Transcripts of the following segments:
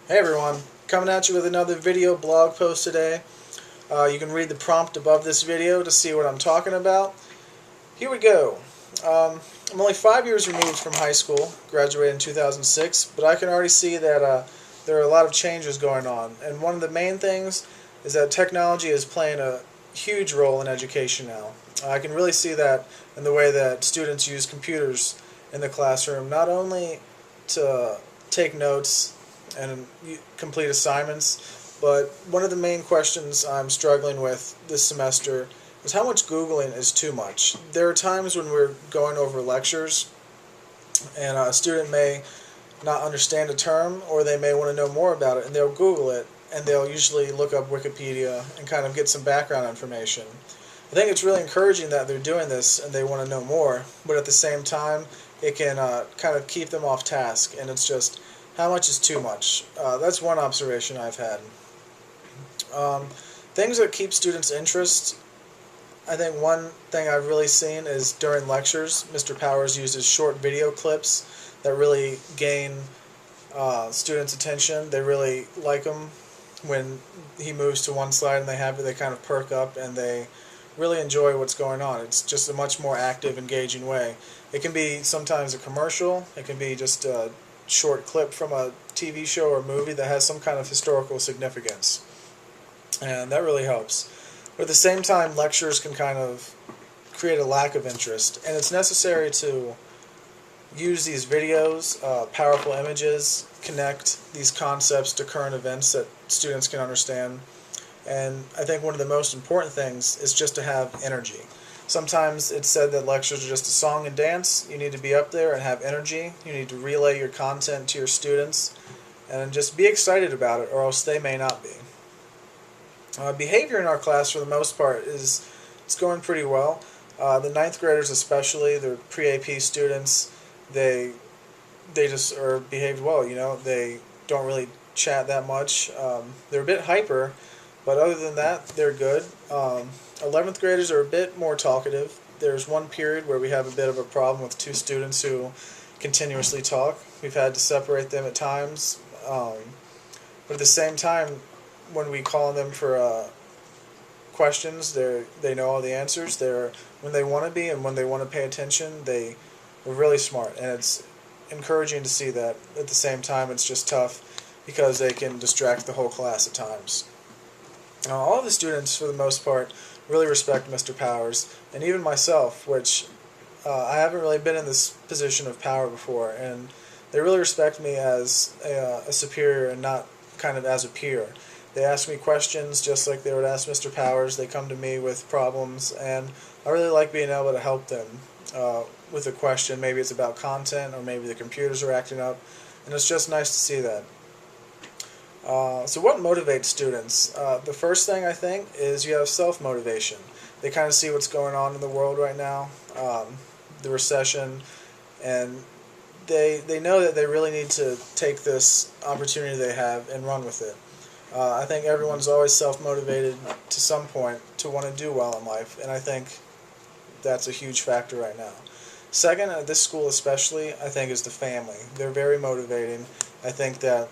Hey everyone, coming at you with another video blog post today. You can read the prompt above this video to see what I'm talking about. Here we go. I'm only 5 years removed from high school, graduated in 2006, but I can already see that there are a lot of changes going on. And one of the main things is that technology is playing a huge role in education now. I can really see that in the way that students use computers in the classroom, not only to take notes and complete assignments, but one of the main questions I'm struggling with this semester is how much Googling is too much. There are times when we're going over lectures and a student may not understand a term, or they may want to know more about it, and they'll Google it, and they'll usually look up Wikipedia and kind of get some background information. I think it's really encouraging that they're doing this and they want to know more, but at the same time, it can kind of keep them off task, and it's just how much is too much. That's one observation I've had. Um, Things that keep students' interest, I think one thing I've really seen is during lectures, Mr. Powers uses short video clips that really gain students' attention. They really like them when he moves to one slide and they kind of perk up and they really enjoy what's going on. It's just a much more active, engaging way. It can be sometimes a commercial. It can be just a short clip from a TV show or movie that has some kind of historical significance, and that really helps. But at the same time, lectures can kind of create a lack of interest, and it's necessary to use these videos, powerful images, connect these concepts to current events that students can understand. And I think one of the most important things is just to have energy. Sometimes it's said that lectures are just a song and dance. You need to be up there and have energy. You need to relay your content to your students and just be excited about it, or else they may not be. Behavior in our class, for the most part, it's going pretty well. The ninth graders especially, they're pre-AP students, they just are behaved well. They don't really chat that much. They're a bit hyper, but other than that, they're good. 11th graders are a bit more talkative. There's one period where we have a bit of a problem with two students who continuously talk. We've had to separate them at times. But at the same time, when we call on them for questions, they know all the answers. When they want to be and when they want to pay attention, they're really smart. And it's encouraging to see that. At the same time, it's just tough because they can distract the whole class at times. All of the students, for the most part, really respect Mr. Powers, and even myself, which I haven't really been in this position of power before, and they really respect me as a superior and not kind of as a peer. They ask me questions just like they would ask Mr. Powers. They come to me with problems, and I really like being able to help them with a question. Maybe it's about content, or maybe the computers are acting up, and it's just nice to see that. So what motivates students? The first thing I think is you have self-motivation. They kind of see what's going on in the world right now, the recession, and they know that they really need to take this opportunity they have and run with it. I think everyone's always self-motivated to some point to want to do well in life, and I think that's a huge factor right now. Second, at this school especially, I think is the family. They're very motivating. I think that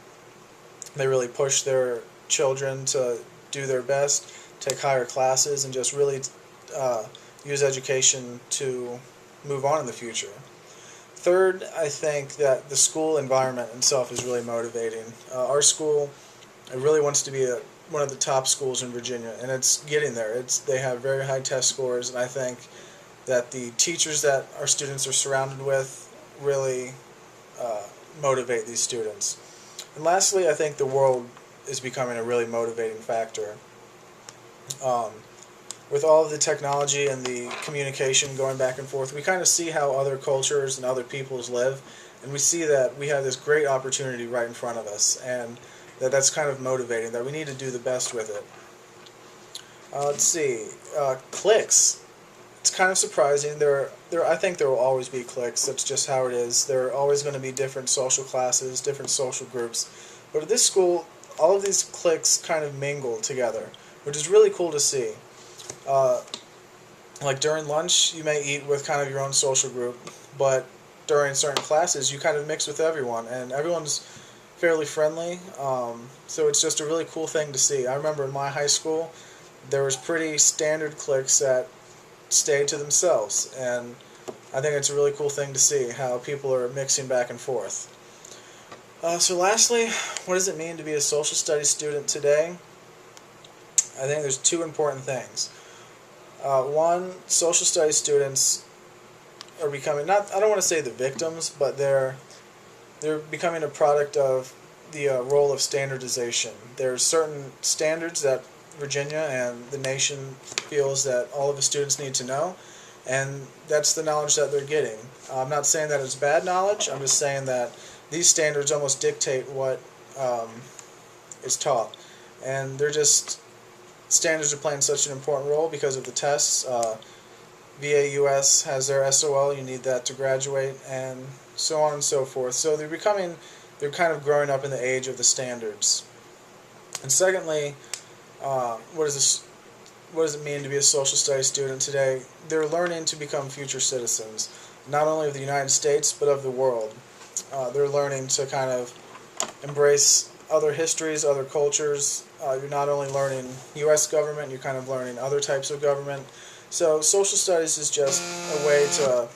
they really push their children to do their best, take higher classes, and just really use education to move on in the future. Third, I think that the school environment itself is really motivating. Our school, it really wants to be one of the top schools in Virginia, and it's getting there. They have very high test scores, and I think that the teachers that our students are surrounded with really motivate these students. And lastly, I think the world is becoming a really motivating factor. With all of the technology and the communication going back and forth, we kind of see how other cultures and other peoples live, and we see that we have this great opportunity right in front of us, and that's kind of motivating, that we need to do the best with it. Let's see, cliques. It's kind of surprising. I think there will always be cliques. That's just how it is. There are always going to be different social classes, different social groups. But at this school, all of these cliques kind of mingle together, which is really cool to see. Like during lunch, you may eat with kind of your own social group, but during certain classes, you kind of mix with everyone, and everyone's fairly friendly. So it's just a really cool thing to see. I remember in my high school, there was pretty standard cliques that stayed to themselves, and I think it's a really cool thing to see how people are mixing back and forth. So lastly, what does it mean to be a social studies student today? I think there's two important things. One, social studies students are becoming, not, I don't want to say the victims, but they're becoming a product of the role of standardization. There are certain standards that Virginia and the nation feels that all of the students need to know, and that's the knowledge that they're getting. I'm not saying that it's bad knowledge, I'm just saying that these standards almost dictate what is taught. And they're just, standards are playing such an important role because of the tests. VAUS has their SOL, you need that to graduate, and so on and so forth. So they're kind of growing up in the age of the standards. And secondly, what does it mean to be a social studies student today? They're learning to become future citizens, not only of the United States, but of the world. They're learning to kind of embrace other histories, other cultures. You're not only learning U.S. government, you're kind of learning other types of government. So social studies is just a way to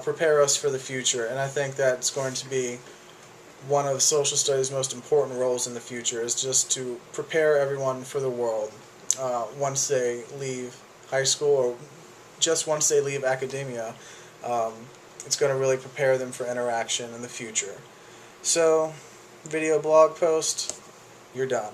prepare us for the future, and I think that's going to be one of social studies' most important roles in the future, is just to prepare everyone for the world once they leave high school, or just once they leave academia. It's going to really prepare them for interaction in the future. So, video blog post, you're done.